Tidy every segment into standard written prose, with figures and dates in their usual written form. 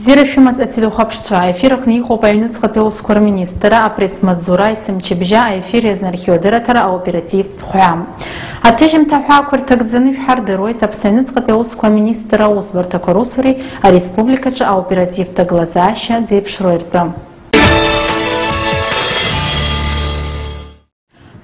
Зирафимас ателюхапшча эфирах нихо пойнуцха пеускор министра апрес мадзура исимчебжа эфир эзнархиодератора оператив пхуям. Атежим тафа квартагзаны хардерой тапсайнуцха пеускор министра узбарта корусури а республикача оператив таглазаща зепшроиртам.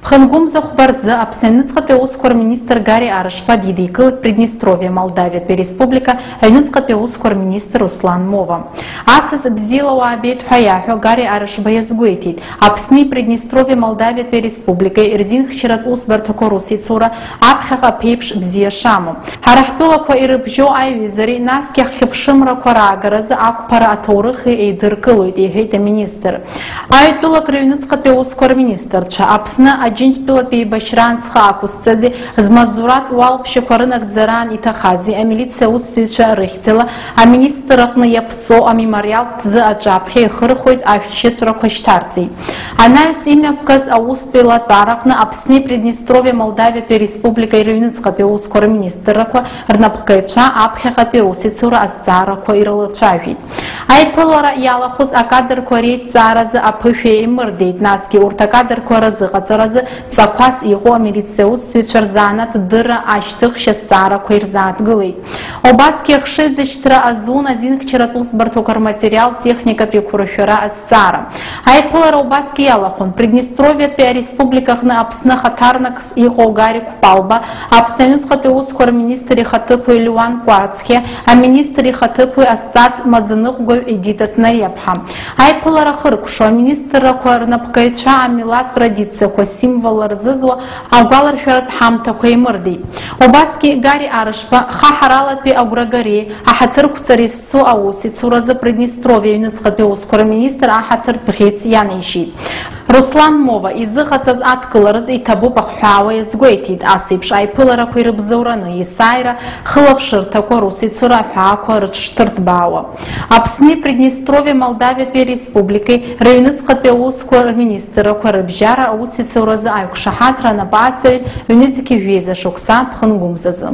Хангум захбарзы абснайнуцха пеускор министр Гарри Арышпа дидикыл Приднестровье Молдавия Республика айнуцха пеускор министр Руслан Мова. Асыз бзилова обед хаяхо Гарри Арышба язгуетит. Абсны Приднестровье Молдавия Республика ирзинх чират узбарта корусицура абхаха пепш бзия шаму. Харахтула по ирбжо айвизари наских хипшимра корагаразы акпара аторыхы эйдыркылует ехейта министр. Айтула кривнуцха пеускор министр ча абсны Джинчтулапи Башранцха Акусцази, Змадзурат Уалпши Корынак Заран и Тахази, а милиция Уссюча Рихтела, а министрах на Япцо, а мемориал Тз Аджабхи, Хырхует, а Щецро Каштарци. Она с имя Пказ Ауспила Таракна, Апсни Приднестровье Молдавия Республика Ирвинецка Пеускор министрака, Рнапкайча, Апхеха Пеусицура Азарако Ирлачави. Айпылора Ялахус Акадр Корей Цараза Апыфе и Мырдейт Наски Уртакадр Коразы Гацаразы Цапас его милициус Сючарзанат дыра аштых шестара койрзат гылый. Обаских шизычтра азуна зинг чиратус бартокар материал техника пекурафера асцара. Айпылора обаски ялахон Приднестровье пе республиках на апсна хатарнак с его гари купалба, апсанюцка пеускор министри хатыпу Илюан Кварцхе, а министри хатыпу Астат Мазаных гой эдитат нарепха. Айпылора хыркушо министра куарнапкайча амилат традиция символ рзызва, а галар шарат хамта коймырди. Обаски Гарри Арышпа хахаралат пи агурагари, а хатыр куцарису ауси цураза Приднестровье юнецка пеускор министр, а хатыр пхец янишит. Руслан Мова изыхацаз аткыларыз и табу бахуава изгуетит, асипш айпылара койрыбзаураны исайра, хылапшыр тако руси цура фаако рычштыртбауа. Апсни Приднестровье Молдавия Республикой районецка пеускор министра корыбжара ауси цураза айкшахатра на бацарит юнецки виза шукса пхангумзазы.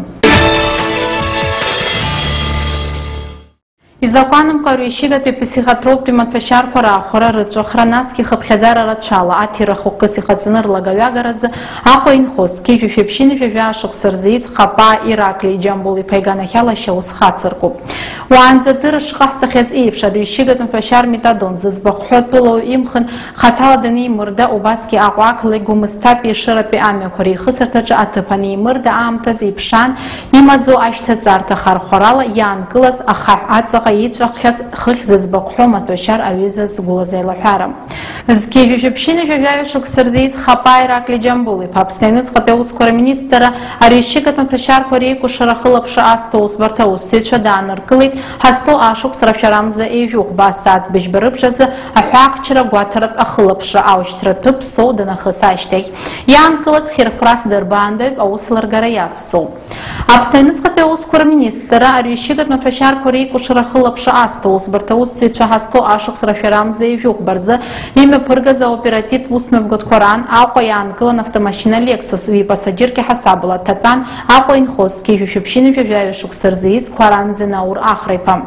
И законом корющигат при психотропе матпашар кора хора рычо хранаски хабхазара рачала атира хоккаси хацинар лагавягаразы ахоин хоски фефепшин февяшок сарзиз хапа Иракли джамбули пайганахяла шаус хацарку. Уанзатыр шхахцахяз ипша рющигат матпашар метадон зазбахот пыло имхан хатала дани мырда убаски агуакли гумыстапи шырапи ами кори хысартача атыпани мырда амтаз ипшан имадзо аштацарта хархорала янкылас ахар ацаха Ицахяз хихзаз бакхома тошар авиза сгулазайла харам. Зки фефепшин февяшок сарзиз хапа Иракли джамбули папстайнуцка пеускор министра арищигат матпашар корейку шарахылапша астоус вартаус сеча данар кылит хасто ашук срафшарамза эвюх басат бешбарыбжазы ахуакчара гуатарап ахылапша ауштра туп содана хысаштей. Янкылас хирхрас дербандев ауслар яцсо. Апстайнуцка пеускор министра арищигат матпашар корейку шарахылапша Астоус бартаус сеча хасто ашук срафшарамза эвюх барза имя пырга за оператив усмев Коран, ако янкылан автомашина Лексус ви пассажирки хасабла татан, ако инхоски фефепшин февяшук сарзиз Коранзе наур ахрайпа.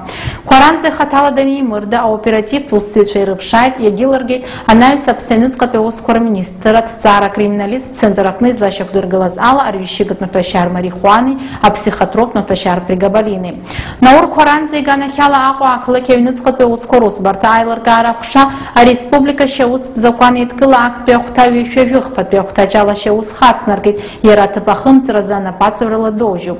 Коранзе хатала дани мырда, а оператив усвечай рыбшайт, ягиларгейт, анализ абстайнуцка пеускор министра цара криминалист, центракны злащак дургалаз ала, арвищигат матпашар марихуаны, а психотроп матпашар пригабалины. Наур Коранзе ганахяла ако акла кевнуцка пеускорус барта айлар гарахша, а республика шеус законит кылак пехтави февюх под пехтачала шеус хацнаргит ерата пахым цразана пацаврала дожу.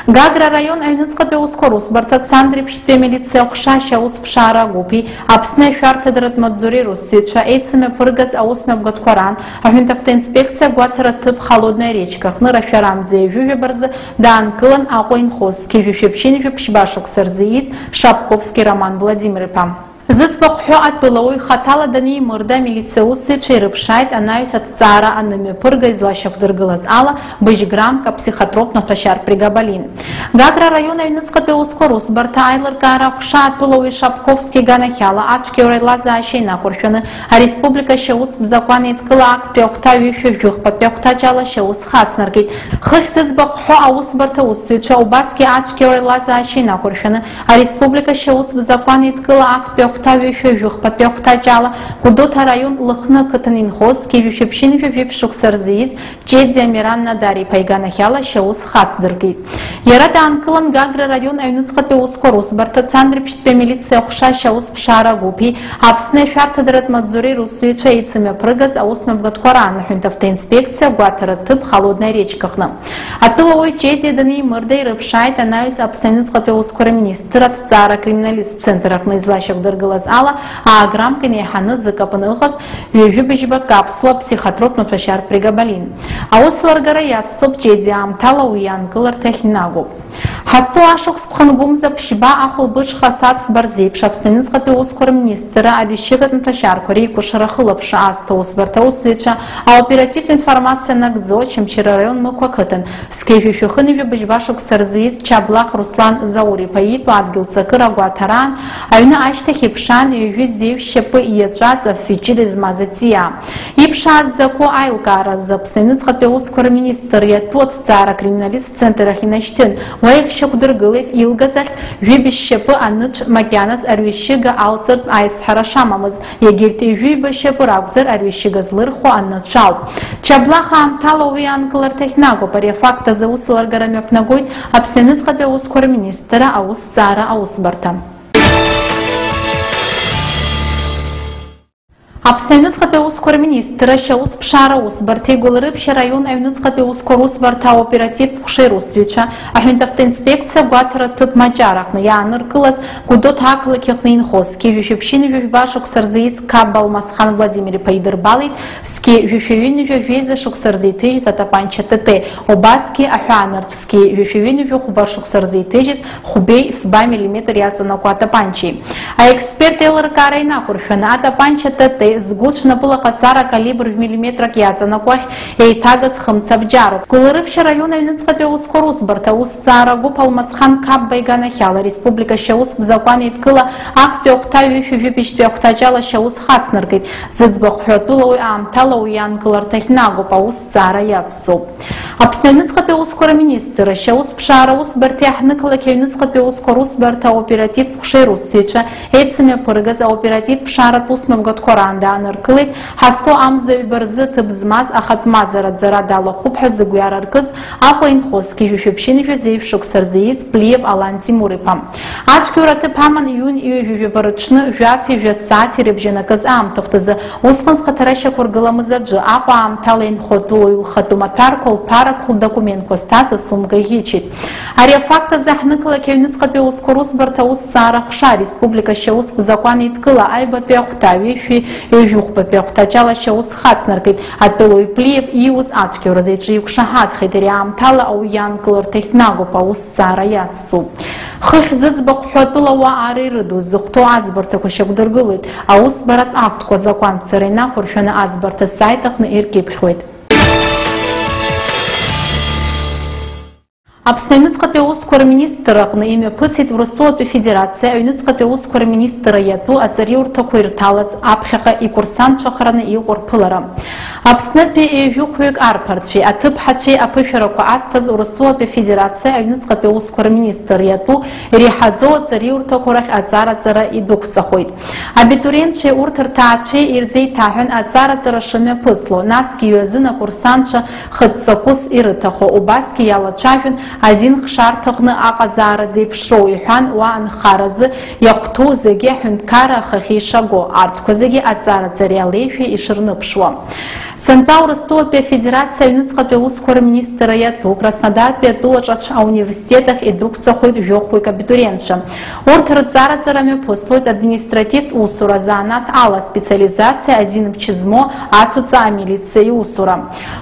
Гагра район айнуцка пеускорус барта цандри пштпе милиция охша шеус пшара гупи апсне фартадрат мадзурирус сеча эйцеме пыргаз аусме Коран, а хюнтавта инспекция гуатара тып холодная речка хныра фярамзе вюве барзы дан кылан акоин хос кефефепшин фепшбашок сарзиис Шапковский Роман Владимировпа. Зыӡбахә ҳәо атәылауаҩ хаҭала данимырда амилициаусзуҩцәа ирыԥшааит анаҩс аҭҵаара анымҩаԥырга излашьақәдыргылаз ала быжь-граммк апсихотропнатә ашьарԥ Балин. Гагра район аҩныҵҟатәи аусқәа русбарҭа аилыркаара ахәша атәылауаҩ Шапковски иганахьала ацәгьоура еилазаашьа инақәыршәаны ареспублика ашьаус бзакәан еидкыла актәи ахәҭа ҩышәа-жәыхԥатәи ахәҭаџьала ашьаус хацнаркит. Хыхь зыӡбахә ҳәо аусбарҭа аусзуҩцәа убасгьы ацәгьоура еилазаашьа инақәыршәаны ареспублика ашьаус бзакәан еидкыла актәи ахәҭа ҩышәа-жәыхԥатәи ахәҭаџьала Гәдоуҭа араион Лыхны ақыҭан инхоз Ки-ҩышәаԥшьынҩажәа ԥшықәса Ҷеӡе Амиран Надар-иԥа иганахьала ашьаус хацдыркит. Иара даанкылан Гагра район аҩныҵҟатәи аусқәа русбарҭа Цандрыԥшьтәи амилициа ахәша ашьаус ԥшаара гәыԥи Аԥсны ашәарҭадаратә маҵзуреи русзуҩцәа еицымҩаԥыргаз аусмҩаԥгатәқәа раанахәантә автоинспекциа гәаҭаратә ҭыԥ Холодная речкаҟны. Атәылауаҩ Ҷеӡе данимырда ирыԥшааит анаҩс Аԥсны аҩныҵҟатәи аусқәа рминистр аҭҵаара акриминалисттә центр аҟны излашьақәдыргылаз ала ааграммк инеиҳаны зык аҟны ыҟаз ҩажәи-быжьба капсула психотропнатә ашьарԥ Балин. Аусларгара иацҵоуп Ҷеӡе аамҭала уи иаанкыларҭахь инагоуп. Ҳазҭоу ашықәс ԥхынгәымза ԥшьба ахәылбыҽха Саҭф Барзеиԥш Аԥсны аҩныҵҟатәи аусқәа рминистр аҩышьыгатәымҭә ашьарқәа реикәашара хылаԥшра азҭо аусбарҭа аусзуҩцәа аоперативтә информациа нагӡо Очамчыра араион Мықә ақыҭан зқьи-жәашәа-хынҩажәа быжьба шықәса рзиз Чаблах Руслан Заур-иԥа иитәу адгьылҵакыра агәаҭараан аҩны ашьҭахь иԥшаан ҩажәи зеиԥш шьапы ииаҵәаз аффиҷыда змаз аҵиаа. Иԥшааз закәу аилкааразы Аԥсны аҩныҵҟатәи аусқәа рминистр иатәу аҭҵаара акриминалисттә центр ахь инашьҭын. Уа иахьшьақәдыргылеит илгаз ахь ҩыбжь шьапы аныцә макьаназ арҩышьыга алҵыртә аизҳара шамамыз, егьырҭ ҩажәиба шьапы ракәзар арҩышьыга злырхуа аныцә ауп. Чаблах аамҭала уи иаанкыларҭахь нагоуп. Ари афакт азы аусаларгара мҩаԥнагоит Аԥсны аҩныҵҟатәи аусқәа рминистр аусҭҵаара аусбарҭа. Аԥсны аҩныҵҟатәи аусқәа рминистр ашьаус ԥшаара аусбарҭа Игәылрыԥшь араион аҩныҵҟатәи аусқәа русбарҭа аоперативтә хәшеи русзуҩцәа аҳәынҭ автоинспекциа гәаҭаратә ҭыԥ Маҷар аҟны иааныркылаз Гәдоуҭа ақалақь аҟны инхоз Ки-ҩышәаԥшьынҩажәа шықәса рзиз Каба Алмасхан Владимир-иԥа идырбалеит Ски-ҩышәаҩынҩажәа шықәса рзеиҭыжьыз атапанча ТТ, убасгьы аҳәаанырцә Ски-ҩышәаҩынҩажәа хәба шықәса рзеиҭыжьыз Хәбеи фба миллиметр иаҵанакуа атапанчеи. Аексперт еилыркаара инақәыршәаны атапанча ТТ згәыцә напылаҟаҵара калибр миллиметрак иаҵанакуа ахь еиҭагаз хымца бџьаруп. Гәылрыԥшь араион аҩныҵҟатәи аусқәа русбарҭа аусҭҵаара гәыԥ Алмасхан Кабба иганахьала ареспублика ашьаус бзакәан еидкыла актәи ахәҭа ҩышәа-жәибжьтәи ахәҭаџьала ашьаус хацнаркит. Зыӡбахә ҳәо атәылауаҩ аамҭала уи иаанкыларҭахь нагоуп, аусҭҵаара иацҵоуп. Аԥсны аҩныҵҟатәи аусқәа рминистр ашьаус ԥшаара аусбарҭеи аҳнықалақь аҩныҵҟатәи аусқәа русбарҭа аоперативтә хәшеи русзуҩцәа еицымҩаԥыргаз аоперативтә ԥшааратә усмҩаԥгатәқәа раан дааныркылеит ҳазҭоу амзаҩба рзы ҭыԥ змаз ахатә маӡара-ӡара далахәуп ҳәа зыгәҩара ркыз Аҟәа инхоз Ки-ҩышәаԥшьынҩажәа зеиԥш шықәса рзиз Плиев Алан Тимур-иԥа. Ацәгьоура аҭыԥ аман иҩн ҩажәижәаба рыҽны жәаф-ижәа ссааҭ ирыбжьанакыз аамҭа хәҭазы усҟан зхаҭара шьақәыргыламыз аӡәы Аҟәа аамҭала инхо атәылауаҩ лхатәы маҭәарқәа лԥарақәа лдокументқәа зҭаз асумка иӷьычит. Ари афакт азы аҳнықалақь аҩныҵҟатәи аусқәа русбарҭа аусҭҵаара ахәша ареспублика ашьаус бзакәан еидкыла аҩбатәи ахәҭа ҩышәи-ҩажәихәбатәи ахәҭаџьала ашьаус хацнаркит. Атәылауаҩ Плиев ииуз ацәгьауразы иҽиқәшаҳаҭхеит. Ари аамҭала ауаҩ иаанкыларҭахь нагоуп, аусҭҵаара иацҵоуп. Хыхь зыӡбахә ҳәо атәылауаа ара ирыдуз зыхәҭоу аӡбарҭақәа шьақәдыргылоит. Аусбаратә актқәа закәанқәҵара инақәыршәаны аӡбарҭа сайт аҟны иркьыԥхьуеит. Аԥсны аҩныҵҟатәи аусқәа рминистр аҟны имҩаԥысит Урыстәылатәи Федерациа аҩныҵҟатәи аусқәа рминистр иатәу аҵариурҭақәа ирҭалаз аԥхьаҟа икурсантцәахараны иҟоу рԥылара. Аԥснытәи ҩажәихәҩык арԥарцәеи аҭыԥҳацәеи аԥышәарақәа азҭаз Урыстәылатәи Федерациа аҩныҵҟатәи аусқәа рминистр иатәу иреиҳаӡоу аҵариурҭақәа рахь аҵара-ҵара идәықәҵахоит. Абитуриентцәеи урҭ рҭаацәеи ирзеиҭаҳәан аҵара-ҵара шымҩаԥысло, насгьы иҩазын акурсантцәа хыццакәыс ирыҭахо, убасгьы иалацәажәон азин хшарҭаҟны аҟазаара зеиԥшроу иҳәан, уа анхаразы иахәҭоу зегьы аҳәынҭқарра ахахьы ишаго, арҭқәа зегьы аҵара-ҵареи алеишәа ишырныԥшуа. Сантау Урыстулатәи Афедерациа аҩныҵҟатәи аусқәа рминистр иатәу Краснодартәи атәылаҿацә ауниверситетах идәықәҵахоит жәохәҩык абитуриентцәа. Урҭ рҵараҵара мҩаԥысуеит административтә усура, заанаҭ ала специализациа, азин-мч змоу ацуҵаа амилициа иусура.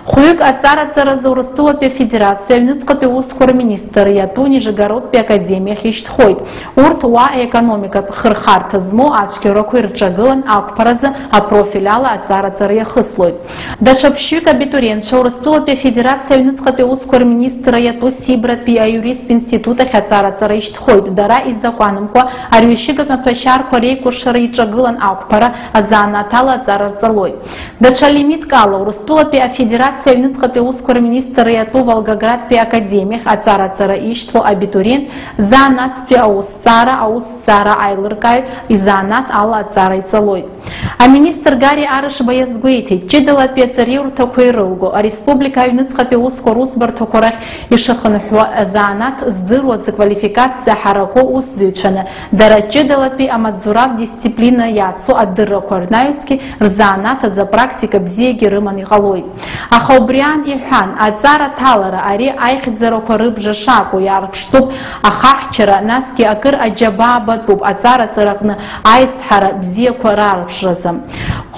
Хәҩык аҵараҵаразы Урыстулатәи Афедерациа аҩныҵҟатәи аусқәа рминистр иатәу Нижегородтәи академиахь ишьҭхоит. Урҭ уа аекономикатә хырхарҭа змоу ацәгьарақәа ирҿагылан ақәԥаразы апрофиль ала аҵараҵара иахыслоит. Даҽа ԥшьҩык абитуриентцәа Урыстулатәи Афедерациа аҩныҵҟатәи аусқәа рминистр иатәу Сибратәи аиуристтә институт ахь аҵараҵара ишьҭхоит. Дара изакәанымкәа арҩышьыгатә маҭәашьарқәа реикәыршара иҿагылан ақәԥара азаанаҭ ала аҵара рҵалоит. Даҽа лимитк ала Урыстулатәи Афедерациа аҩныҵҟатәи аусқәа рминистр иатәу Волгоградтәи академиахь аҵараҵара ишьҭо абитуриент заанаҭтәи аусҭҵаара аилыркааҩ изаанаҭ ала аҵара иҵалоит. Аминистр Гари Арышба иазгәеиҭеит, ҷыдалатәи аҵариурҭақәа ирылго, ареспублика аҩныҵҟатәи аусқәа русбарҭақәа рахь ишахынҳәуа азаанаҭ здыруаз аквалификациа ҳараку усзуҩцәаны, дара ҷыдалатәи амаҵзуратә дисциплина иацу адыррақәа рнаҩсгьы рзаанаҭ азы апрактика бзиагьы рыман иҟалоит. Аха убриан иҳәан, аҵара ҭалара ари аихьӡарақәа рыбжа шакәу иаарԥштәуп ахаҳчара, насгьы акыр аџьабаа батәуп аҵараҵараҟны аизҳара бзиақәа раарԥшразы.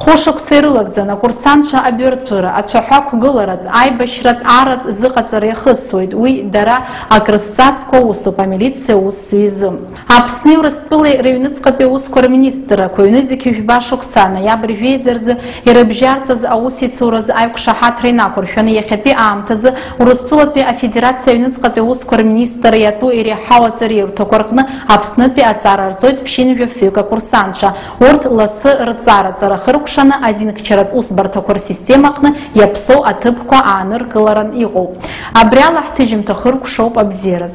Хәышықәса ирылагӡан акурсантцәа абҩарҵәыра, ацәаҳәақәгыларатә, аибашьратә аратә зыҟаҵара иахысуеит. Уи дара акрызҵазкуа усуп амилициа аусзуҩ изы. Аԥсни Урыстәылеи рыҩныҵҟатәи аусқәа рминистррақәа ҩнызқьҩ жәба шықәса ноиабр жәеизаразы ирыбжьарҵаз аусеицуразы аиқәшаҳаҭра инақәыршәаны иахьатәи аамҭазы Урыстәылатәи Афедерациа аҩныҵҟатәи аусқәа рминистр иатәу иреиҳау аҵариурҭақәа рҟны Аԥснытәи аҵара рҵоит ԥшьынҩажәа-фҩык акурсантцәа. Урҭ ласы рҵараҵара хыркәшаны азинхьчаратә усбарҭақәа рсистема аҟны иаԥсоу аҭыԥқәа ааныркыларан иҟоуп. Абри ала ҳҭыжьымҭа хыркәшоуп абзиараз.